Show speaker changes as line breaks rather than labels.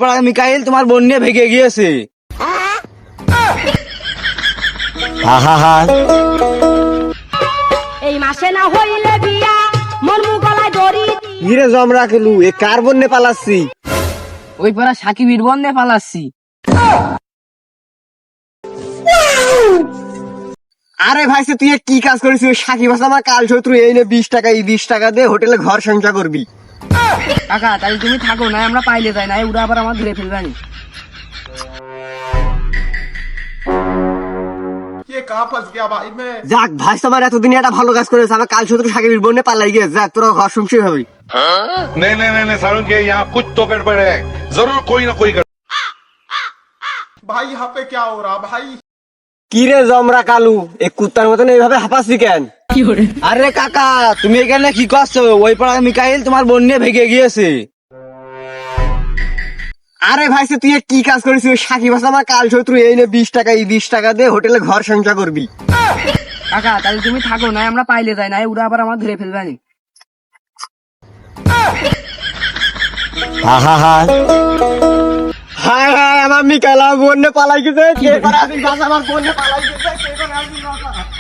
পাড়া মিকাইল তোমার বোন নিয়ে ভেগে গিয়েছে।
এই মাসে না হইলে বিয়া মোর মু গলায় দড়ি।
হিরে জমরা খেলু এ কার বন্যে পালাচ্ছি।
ওই পাড়া সাকিবির বন্ধে পালাচ্ছি।
আরে ভাই তুই এ কি কাজ করেছিস? সাকিব হাসান আমার কাল শত্রু, এই নে 20 টাকা, এই 20 টাকা দিয়ে হোটেলে ঘর সংসার করবি।
কাকা তাহলে তুমি থাকো না, আমরা পাইলে যাই না, ওরা আবার আমার ধরে ফেলবানি।
যাক ভাই তোমার এতদিন একটা ভালো কাজ করেছে, আমার কাল শত্রু সাকিবের বন্যে পালাই গিয়েছে। যাক তোরা ঘর সংসার হবি।
नहीं नहीं नहीं सारुण के यहाँ कुछ तो गड़बड़ है, जरूर कोई ना कोई गड़बड़।
भाई यहाँ पे क्या हो रहा भाई?
কি রে জমরা কালু এ কুত্তার মতন এইভাবে হাঁপাচ্ছি কেন?
আরে কাকা তুমি এখানে কি করছো? ওই পাড়া মিকাইল তোমার বোন নিয়ে ভেগে গিয়েছে।
আরে ভাই তুই এ কি কাজ করেছিস? সাকিব হাসান আমার কাল শত্রু, এই নে 20 টাকা, এই 20 টাকা দিয়ে হোটেলে ঘর সংসার করবি।
কাকা তাহলে তুমি থাকো না, আমরা পাইলে যাই না, ওরা আবার আমার ধরে ফেলবানি।
হায় হায় আমার মিকাইল আমার বন্যে পালাই গেছে। কে করে আসিস? আমার বন্যে পালাই গেছে। কে করে আসিস?